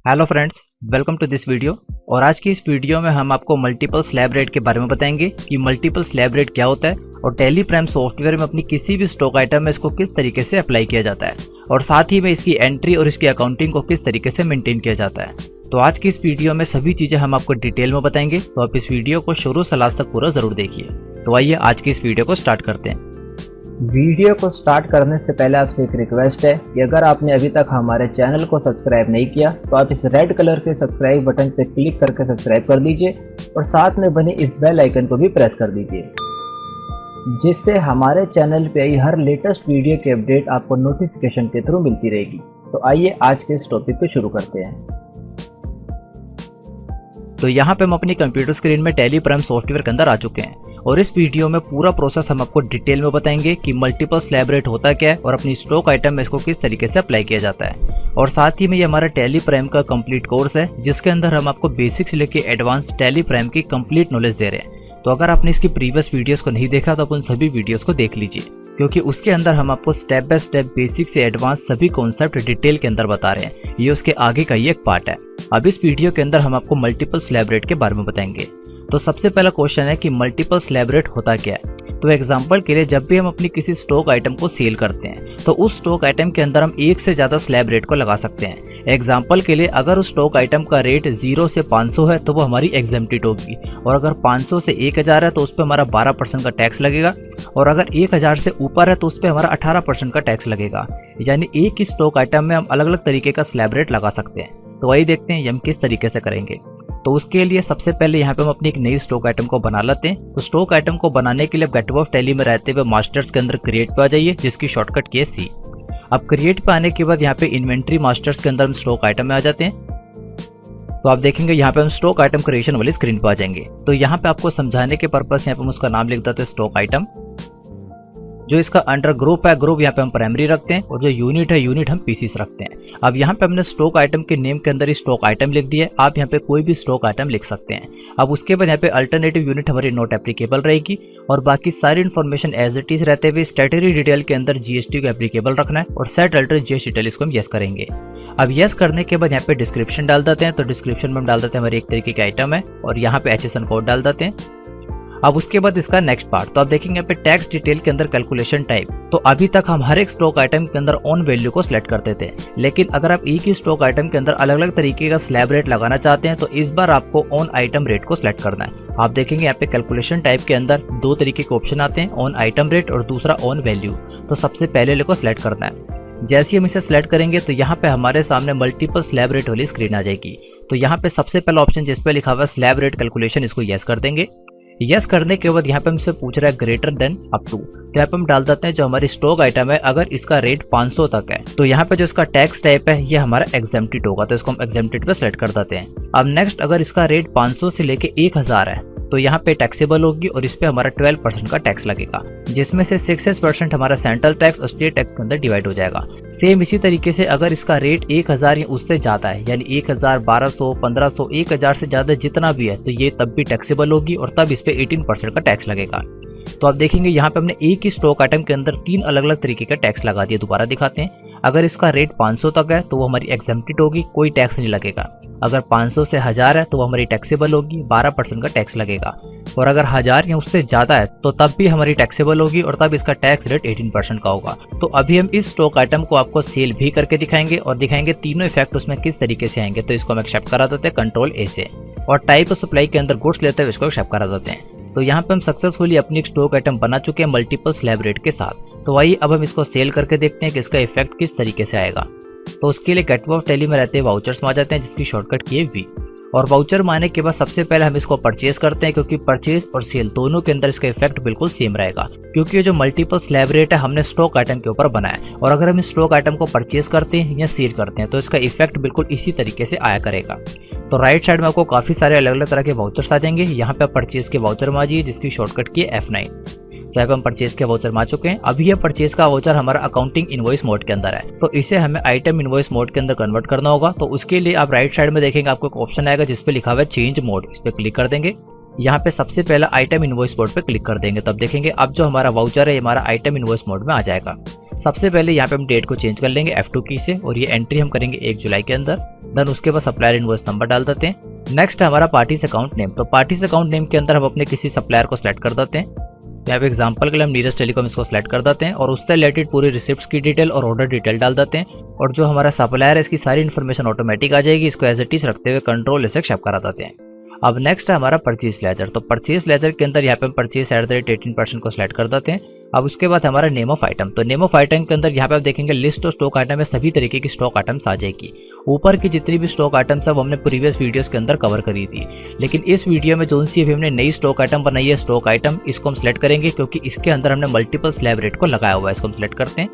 Hello friends, welcome to this video. और आज की इस वीडियो में हम आपको मल्टीपल स्लैब रेट के बारे में बताएंगे कि मल्टीपल स्लैब रेट क्या होता है और टैली प्राइम सॉफ्टवेयर में अपनी किसी भी स्टॉक आइटम में इसको किस तरीके से अप्लाई किया जाता है और साथ ही में इसकी एंट्री और इसकी अकाउंटिंग को किस तरीके से मेंटेन किया जाता है। तो आज की इस वीडियो में सभी चीज़ें हम आपको डिटेल में बताएंगे, तो आप इस वीडियो को शुरू से लास्ट तक पूरा ज़रूर देखिए। तो आइए आज की इस वीडियो को स्टार्ट करते हैं। वीडियो को स्टार्ट करने से पहले आपसे एक रिक्वेस्ट है कि अगर आपने अभी तक हमारे चैनल को सब्सक्राइब नहीं किया तो आप इस रेड कलर के सब्सक्राइब बटन पर क्लिक करके सब्सक्राइब कर दीजिए और साथ में बने इस बेल आइकन को भी प्रेस कर दीजिए, जिससे हमारे चैनल पे आई हर लेटेस्ट वीडियो की अपडेट आपको नोटिफिकेशन के थ्रू मिलती रहेगी। तो आइए आज के इस टॉपिक को शुरू करते हैं। तो यहाँ पे हम अपनी कंप्यूटर स्क्रीन में टैली प्राइम सॉफ्टवेयर के अंदर आ चुके हैं और इस वीडियो में पूरा प्रोसेस हम आपको डिटेल में बताएंगे कि मल्टीपल स्लैब रेट होता क्या है और अपनी स्टॉक आइटम में इसको किस तरीके से अप्लाई किया जाता है। और साथ ही में ये हमारा टैली प्राइम का कंप्लीट कोर्स है, जिसके अंदर हम आपको बेसिक से लेके एडवांस टैली प्राइम की कंप्लीट नॉलेज दे रहे हैं। तो अगर आपने इसकी प्रीवियस वीडियोस को नहीं देखा तो आप उन सभी वीडियोस को देख लीजिए, क्योंकि उसके अंदर हम आपको स्टेप बाय स्टेप बेसिक से एडवांस सभी कॉन्सेप्ट डिटेल के अंदर बता रहे हैं। ये उसके आगे का ही एक पार्ट है। अब इस वीडियो के अंदर हम आपको मल्टीपल स्लैब रेट के बारे में बताएंगे। तो सबसे पहला क्वेश्चन है कि मल्टीपल स्लैब रेट होता क्या है। तो एग्जांपल के लिए जब भी हम अपनी किसी स्टॉक आइटम को सेल करते हैं तो उस स्टॉक आइटम के अंदर हम एक से ज़्यादा स्लैब रेट को लगा सकते हैं। एग्जांपल के लिए अगर उस स्टॉक आइटम का रेट 0 से 500 है तो वो हमारी एग्जेम्प्टेड होगी, और अगर 500 से 1000 है तो उस पर हमारा 12% का टैक्स लगेगा, और अगर 1000 से ऊपर है तो उस पर हमारा 18% का टैक्स लगेगा। यानी एक ही स्टॉक आइटम में हम अलग अलग तरीके का स्लैब रेट लगा सकते हैं। तो वही देखते हैं हम किस तरीके से करेंगे। तो उसके लिए सबसे पहले यहाँ पे हम अपनी एक नई स्टॉक आइटम को बना लेते हैं। तो स्टॉक आइटम को बनाने के लिए गेट ऑफ टैली में रहते हुए मास्टर्स के अंदर क्रिएट पे आ जाइए, जिसकी शॉर्टकट की है सी। अब क्रिएट पे आने के बाद यहाँ पे इन्वेंट्री मास्टर्स के अंदर हम स्टॉक आइटम में आ जाते हैं। तो आप देखेंगे यहाँ पे हम स्टॉक आइटम क्रिएशन वाली स्क्रीन पे आ जाएंगे। तो यहाँ पे आपको समझाने के पर्पज यहाँ पे हम उसका नाम लिख देते हैं स्टॉक आइटम। जो इसका अंडर ग्रुप है, ग्रुप यहाँ पे हम प्राइमरी रखते हैं, और जो यूनिट है, यूनिट हम पीसीस रखते हैं। अब यहाँ पे हमने स्टॉक आइटम के नेम के अंदर ही स्टॉक आइटम लिख दिया है। आप यहाँ पे कोई भी स्टॉक आइटम लिख सकते हैं। अब उसके बाद यहाँ पे अल्टरनेटिव यूनिट हमारी नॉट एप्लीकेबल रहेगी, और बाकी सारी इन्फॉर्मेशन एज इट इज रहते हुए स्टैट्यूटरी डिटेल के अंदर जीएसटी को एप्लीकेबल रखना है, और सेट अल्टर जीएसटी डिटेल इसको हम यस करेंगे। अब यस करने के बाद यहाँ पे डिस्क्रिप्शन डाल देते हैं। तो डिस्क्रिप्शन में हम डाल देते हैं हमारी एक तरीके की आइटम है, और यहाँ पे HSN कोड डाल देते हैं। अब उसके बाद इसका नेक्स्ट पार्ट, तो आप देखेंगे यहाँ पे टैक्स डिटेल के अंदर कैलकुलेशन टाइप। तो अभी तक हम हर एक स्टॉक आइटम के अंदर ऑन वैल्यू को सिलेक्ट करते थे, लेकिन अगर आप एक ही स्टॉक आइटम के अंदर अलग अलग तरीके का स्लैब रेट लगाना चाहते हैं तो इस बार आपको ऑन आइटम रेट को सिलेक्ट करना है। आप देखेंगे यहाँ पे कैलकुलेशन टाइप के अंदर दो तरीके के ऑप्शन आते हैं, ऑन आइटम रेट और दूसरा ऑन वैल्यू। तो सबसे पहले को सिलेक्ट करना है। जैसे ही हम इसे सिलेक्ट करेंगे तो यहाँ पे हमारे सामने मल्टीपल स्लैब रेट वाली स्क्रीन आ जाएगी। तो यहाँ पे सबसे पहला ऑप्शन जिस पे लिखा हुआ है स्लैब रेट कैलकुलेशन, इसको यस कर देंगे। यस करने के बाद यहाँ पे हमसे पूछ रहा है ग्रेटर देन अप टू। तो यहाँ पे हम डाल देते हैं जो हमारी स्टॉक आइटम है, अगर इसका रेट 500 तक है तो यहाँ पे जो इसका टैक्स टाइप है ये हमारा एग्जेम्प्टेड होगा, तो इसको हम एग्जेम्प्टेड पे सेलेक्ट कर देते हैं। अब नेक्स्ट, अगर इसका रेट 500 से लेके 1000 है तो यहाँ पे टैक्सेबल होगी, और इस पे हमारा 12% का टैक्स लगेगा, जिसमें से 6% हमारा सेंट्रल टैक्स और स्टेट टैक्स के अंदर डिवाइड हो जाएगा। सेम इसी तरीके से अगर इसका रेट 1000 या उससे ज्यादा है, यानी 1000, 1200, 1500, 1000 से ज्यादा जितना भी है, तो ये तब भी टैक्सेबल होगी, और तब इस पे 18% का टैक्स लगेगा। तो आप देखेंगे यहाँ पे हमने एक ही स्टॉक आइटम के अंदर 3 अलग अलग तरीके का टैक्स लगा दिया। दोबारा दिखाते हैं। अगर इसका रेट 500 तक है तो वो हमारी एग्जेम्प्टेड होगी, कोई टैक्स नहीं लगेगा। अगर 500 से 1000 है तो वो हमारी टैक्सेबल होगी, 12% का टैक्स लगेगा। और अगर 1000 या उससे ज्यादा है तो तब भी हमारी टैक्सेबल होगी, और तब इसका टैक्स रेट 18% का होगा। तो अभी हम इस स्टॉक आइटम को आपको सेल भी करके दिखाएंगे, और दिखाएंगे तीनों इफेक्ट उसमें किस तरीके से आएंगे। तो इसको हम एक्सेप्ट करा देते हैं कंट्रोल ए से, और टाइप ऑफ सप्लाई के अंदर गुड्स लेते हुए इसको एक्सेप्ट करा देते हैं। तो यहाँ पे हम सक्सेसफुली अपनी एक स्टॉक आइटम बना चुके हैं मल्टीपल स्लैब रेट के साथ। तो आइए अब हम इसको सेल करके देखते हैं कि इसका इफेक्ट किस तरीके से आएगा। तो उसके लिए गेट ऑफ टैली में रहते हैं वाउचर्स में आ जाते हैं, जिसकी शॉर्टकट की है वी। और वाउचर में आने के बाद सबसे पहले हम इसको परचेज करते हैं, क्योंकि परचेज और सेल दोनों के अंदर इसका इफेक्ट बिल्कुल सेम रहेगा, क्योंकि ये जो मल्टीपल स्लैब रेट है हमने स्टॉक आइटम के ऊपर बनाया है। और अगर हम इस स्टॉक आइटम को परचेज करते हैं या सेल करते हैं तो इसका इफेक्ट बिल्कुल इसी तरीके से आया करेगा। तो राइट साइड में आपको काफी सारे अलग अलग तरह के वाउचर्स आ जाएंगे। यहाँ पे परचेज के वाउचर में आ जाइए, जिसकी शॉर्टकट की है F9। तो यहाँ पे हम परचेज के वाउचर में आ चुके हैं। अभी ये परचेज का वाउचर हमारा अकाउंटिंग इनवॉइस मोड के अंदर है, तो इसे हमें आइटम इनवॉइस मोड के अंदर कन्वर्ट करना होगा। तो उसके लिए आप राइट साइड में देखेंगे आपको एक ऑप्शन आएगा जिसपे लिखा हुआ है चेंज मोड, इस पे क्लिक कर देंगे। यहाँ पे सबसे पहला आइटम इनवॉइस मोड पे क्लिक कर देंगे, तब देखेंगे अब जो हमारा वाउचर है हमारा आइटम इनवॉइस मोड में आ जाएगा। सबसे पहले यहाँ पे हम डेट को चेंज कर लेंगे F2 की से और ये एंट्री हम करेंगे 1 जुलाई के अंदर। देन उसके बाद सप्लायर इनवॉइस नंबर डाल देते हैं। नेक्स्ट है हमारा पार्टीज अकाउंट नेम। तो पार्टीज अकाउंट नेम के अंदर हम अपने किसी सप्लायर को सिलेक्ट कर देते हैं। यहाँ पे एग्जांपल के लिए हम नीरज टेलीकॉम इसको सिलेक्ट कर देते हैं और उससे रिलेटेड पूरी रिसिप्ट्स की डिटेल और ऑर्डर डिटेल डाल देते हैं और जो हमारा सप्लायर है इसकी सारी इन्फॉर्मेशन ऑटोमेटिक आ जाएगी। इसको एज इट इज रखते हुए कंट्रोल से एक्सेप्ट करा देते हैं। अब नेक्स्ट है हमारा परचेज लेजर। तो परचेज लेजर के अंदर यहाँ पे हम परचेज @18% को सिलेक्ट कर देते हैं। अब उसके बाद हमारा नेम ऑफ आइटम। तो नेम ऑफ आइटम के अंदर यहाँ पे आप देखेंगे लिस्ट ऑफ स्टॉक आइटम में सभी तरीके की स्टॉक आइटम्स आ जाएगी। ऊपर की जितनी भी स्टॉक आइटम्स है वो हमने प्रीवियस वीडियोस के अंदर कवर करी थी, लेकिन इस वीडियो में जो सी हमने नई स्टॉक आइटम बनाई है स्टॉक आइटम, इसको हम सिलेक्ट करेंगे क्योंकि इसके अंदर हमने मल्टीपल स्लैब रेट को लगाया हुआ है। इसको हम सिलेक्ट करते हैं।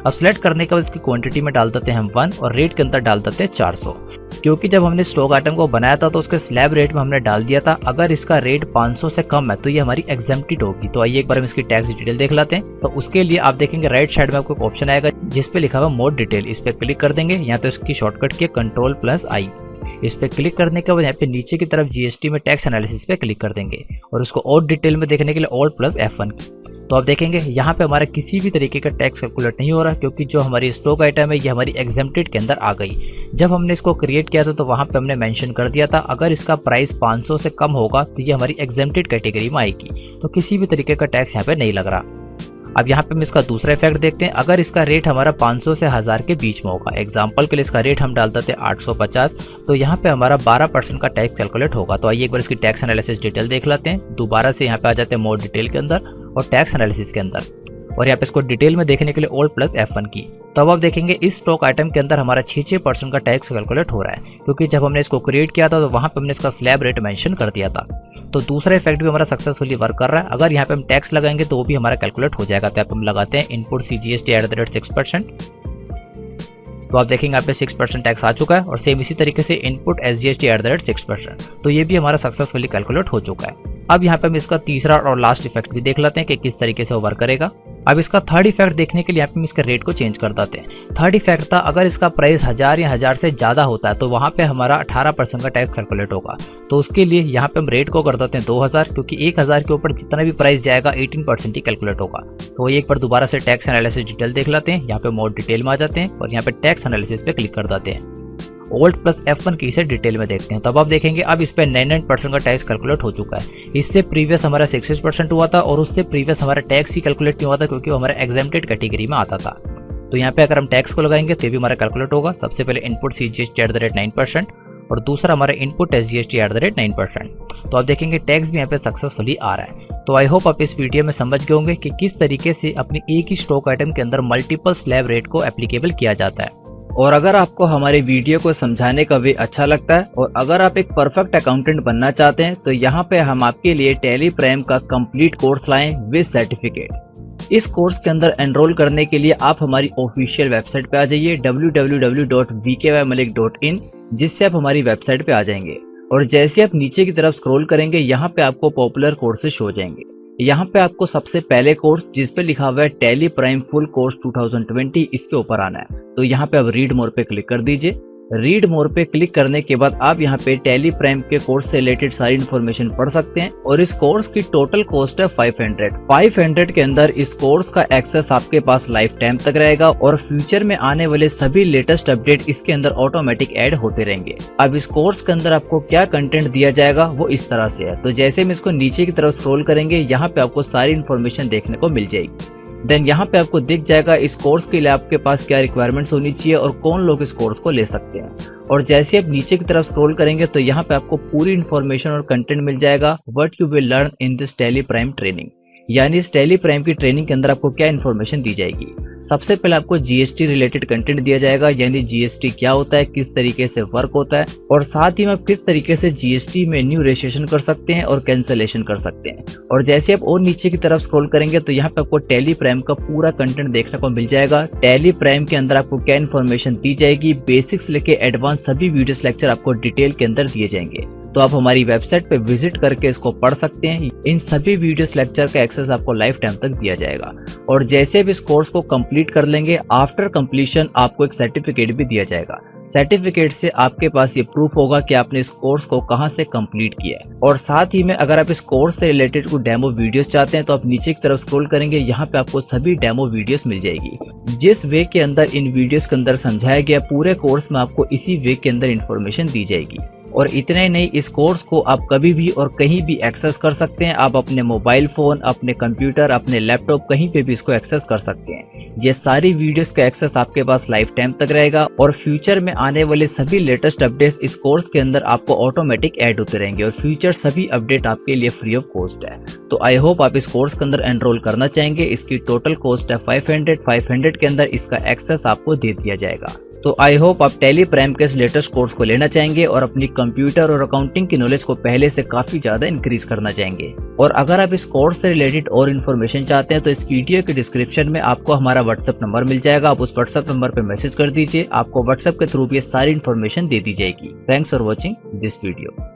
अब सिलेक्ट करने के बाद इसकी क्वांटिटी में डाल देते हैं हम 1 और रेट के अंदर डाल देते हैं 400, क्योंकि जब हमने स्टॉक आइटम को बनाया था तो उसके स्लैब रेट में हमने डाल दिया था अगर इसका रेट 500 से कम है तो ये हमारी एग्जेम्प्टेड होगी। तो आइए एक बार हम इसकी टैक्स डिटेल देख लेते हैं। तो उसके लिए आप देखेंगे राइट साइड में आपको एक ऑप्शन आएगा जिस पे लिखा हुआ मोर डिटेल। इस पे क्लिक कर देंगे। यहाँ तो इसकी शॉर्टकट की Ctrl+I। इस पे क्लिक करने के बाद यहाँ पे नीचे की तरफ जीएसटी में टैक्स एनालिसिस पे क्लिक कर देंगे और उसको और डिटेल में देखने के लिए Alt+F1। तो आप देखेंगे यहाँ पे हमारा किसी भी तरीके का टैक्स कैलकुलेट नहीं हो रहा क्योंकि जो हमारी स्टॉक आइटम है ये हमारी एग्जेम्प्टेड के अंदर आ गई। जब हमने इसको क्रिएट किया था तो वहाँ पे हमने मेंशन कर दिया था अगर इसका प्राइस 500 से कम होगा तो ये हमारी एग्जेम्प्टेड कैटेगरी में आएगी। तो किसी भी तरीके का टैक्स यहाँ पे नहीं लग रहा। अब यहाँ पे हम इसका दूसरा इफेक्ट देखते हैं। अगर इसका रेट हमारा 500 से 1000 के बीच में होगा, एग्जांपल के लिए इसका रेट हम डाल देते हैं 850, तो यहाँ पे हमारा 12% का टैक्स कैलकुलेट होगा। तो आइए एक बार इसकी टैक्स एनालिसिस डिटेल देख लेते हैं। दोबारा से यहाँ पे आ जाते हैं मोर डिटेल के अंदर और टैक्स एनालिसिस के अंदर और यहाँ पे इसको डिटेल में देखने के लिए Alt+F1 की। तो अब आप देखेंगे इस स्टॉक आइटम के अंदर हमारा 6% का टैक्स कैलकुलेट हो रहा है क्योंकि जब हमने इसको क्रिएट किया था तो वहाँ पे हमने इसका स्लैब रेट मेंशन कर दिया था। तो दूसरा इफेक्ट भी हमारा सक्सेसफुली वर्क कर रहा है। अगर यहाँ पे हम टैक्स लगाएंगे तो वो भी हमारा कैलकुलेट हो जाएगा। तो यहाँ पे हम लगाते हैं इनपुट CGST @6%। तो आप देखेंगे यहाँ पे 6% टैक्स आ चुका है और सेम इसी तरीके से इनपुट SGST @6%। तो ये भी हमारा सक्सेसफुली कैलकुलेट हो चुका है। अब यहाँ पे हम इसका तीसरा और लास्ट इफेक्ट भी देख लेते हैं कि किस तरीके से वो वर्क करेगा। अब इसका थर्ड इफेक्ट देखने के लिए यहाँ पे हम इसका रेट को चेंज कर देते हैं। थर्ड इफेक्ट था अगर इसका प्राइस 1000 या 1000 से ज़्यादा होता है तो वहाँ पे हमारा 18% का टैक्स कैलकुलेट होगा। तो उसके लिए यहाँ पे हम रेट को कर देते हैं 2000 क्योंकि 1000 के ऊपर जितना भी प्राइस जाएगा 18% ही कैलकुलेट होगा। तो एक बार दोबारा से टैक्स एनालिसिस डिटेल देख लेते हैं। यहाँ पे मोर डिटेल में आ जाते हैं और यहाँ पे टैक्स एनालिसिस पे क्लिक कर देते हैं। Alt+F1 की से डिटेल में देखते हैं। तो अब आप देखेंगे अब इस पे 99% का टैक्स कैलकुलेट हो चुका है। इससे प्रीवियस हमारा 66% हुआ था और उससे प्रीवियस हमारा टैक्स ही कैलकुलेट नहीं हुआ था क्योंकि वो हमारा एग्जेम्प्टेड कैटेगरी में आता था। तो यहाँ पे अगर हम टैक्स को लगाएंगे तो भी हमारा कैलकुलेट होगा। सबसे पहले इनपुट CGST @9% और दूसरा हमारा इनपुट SGST @9%। तो आप देखेंगे टैक्स भी यहाँ पे सक्सेसफुली आ रहा है। तो आई होप आप इस वीडियो में समझ गए होंगे कि किस तरीके से अपनी एक ही स्टॉक आइटम के अंदर मल्टीपल स्लैब रेट को एप्लीकेबल किया जाता है। और अगर आपको हमारे वीडियो को समझाने का वे अच्छा लगता है और अगर आप एक परफेक्ट अकाउंटेंट बनना चाहते हैं तो यहाँ पे हम आपके लिए टैली प्राइम का कंप्लीट कोर्स लाएं विद सर्टिफिकेट। इस कोर्स के अंदर एनरोल करने के लिए आप हमारी ऑफिशियल वेबसाइट पे आ जाइए www.vkymalik.in, जिससे आप हमारी वेबसाइट पे आ जाएंगे और जैसे आप नीचे की तरफ स्क्रॉल करेंगे यहाँ पे आपको पॉपुलर कोर्सेज शो हो जाएंगे। यहाँ पे आपको सबसे पहले कोर्स जिस पे लिखा हुआ है टैली प्राइम फुल कोर्स 2020, इसके ऊपर आना है। तो यहाँ पे आप रीड मोर पे क्लिक कर दीजिए। रीड मोर पे क्लिक करने के बाद आप यहाँ पे टैली प्राइम के कोर्स से रिलेटेड सारी इन्फॉर्मेशन पढ़ सकते हैं और इस कोर्स की टोटल कॉस्ट है 500 के अंदर इस कोर्स का एक्सेस आपके पास लाइफ टाइम तक रहेगा और फ्यूचर में आने वाले सभी लेटेस्ट अपडेट इसके अंदर ऑटोमेटिक ऐड होते रहेंगे। अब इस कोर्स के अंदर आपको क्या कंटेंट दिया जाएगा वो इस तरह से है। तो जैसे हम इसको नीचे की तरफ स्क्रॉल करेंगे यहाँ पे आपको सारी इन्फॉर्मेशन देखने को मिल जाएगी। देन यहाँ पे आपको दिख जाएगा इस कोर्स के लिए आपके पास क्या रिक्वायरमेंट्स होनी चाहिए और कौन लोग इस कोर्स को ले सकते हैं। और जैसे आप नीचे की तरफ स्क्रॉल करेंगे तो यहाँ पे आपको पूरी इन्फॉर्मेशन और कंटेंट मिल जाएगा what you will learn in this tally prime training, यानी इस टैली प्राइम की ट्रेनिंग के अंदर आपको क्या इन्फॉर्मेशन दी जाएगी। सबसे पहले आपको जीएसटी रिलेटेड कंटेंट दिया जाएगा, यानी जीएसटी क्या होता है, किस तरीके से वर्क होता है और साथ ही में आप किस तरीके से जीएसटी में न्यू रजिस्ट्रेशन कर सकते हैं और कैंसलेशन कर सकते हैं। और जैसे आप और नीचे की तरफ स्क्रॉल करेंगे तो यहाँ पे आपको टैली प्राइम का पूरा कंटेंट देखने को मिल जाएगा। टैली प्राइम के अंदर आपको क्या इन्फॉर्मेशन दी जाएगी, बेसिक्स लेके एडवांस सभी वीडियोस लेक्चर आपको डिटेल के अंदर दिए जाएंगे। तो आप हमारी वेबसाइट पे विजिट करके इसको पढ़ सकते हैं। इन सभी वीडियोस लेक्चर का एक्सेस आपको लाइफ टाइम तक दिया जाएगा और जैसे भी इस कोर्स को कंप्लीट कर लेंगे आफ्टर कंप्लीशन आपको एक सर्टिफिकेट भी दिया जाएगा। सर्टिफिकेट से आपके पास ये प्रूफ होगा कि आपने इस कोर्स को कहां से कंप्लीट किया है। और साथ ही में अगर आप इस कोर्स से रिलेटेड कोई डेमो वीडियोस चाहते हैं तो आप नीचे की तरफ स्क्रॉल करेंगे, यहाँ पे आपको सभी डेमो वीडियोस मिल जाएगी। जिस वे के अंदर इन वीडियोस के अंदर समझाया गया पूरे कोर्स में आपको इसी वे के अंदर इंफॉर्मेशन दी जाएगी। और इतना ही नहीं, इस कोर्स को आप कभी भी और कहीं भी एक्सेस कर सकते हैं। आप अपने मोबाइल फोन, अपने कंप्यूटर, अपने लैपटॉप कहीं पे भी इसको एक्सेस कर सकते हैं। ये सारी वीडियोस का एक्सेस आपके पास लाइफ टाइम तक रहेगा और फ्यूचर में आने वाले सभी लेटेस्ट अपडेट्स इस कोर्स के अंदर आपको ऑटोमेटिक ऐड होते रहेंगे और फ्यूचर सभी अपडेट आपके लिए फ्री ऑफ कॉस्ट है। तो आई होप आप इस कोर्स के अंदर एनरोल करना चाहेंगे। इसकी टोटल कॉस्ट है 500 के अंदर इसका एक्सेस आपको दे दिया जाएगा। तो आई होप आप टैली प्राइम के इस लेटेस्ट कोर्स को लेना चाहेंगे और अपनी कंप्यूटर और अकाउंटिंग की नॉलेज को पहले से काफी ज्यादा इंक्रीज करना चाहेंगे। और अगर आप इस कोर्स से रिलेटेड और इन्फॉर्मेशन चाहते हैं तो इस वीडियो के डिस्क्रिप्शन में आपको हमारा व्हाट्सएप नंबर मिल जाएगा। आप उस व्हाट्सएप नंबर पर मैसेज कर दीजिए, आपको व्हाट्सएप के थ्रू भी सारी इन्फॉर्मेशन दे दी जाएगी। Thanks for watching this video.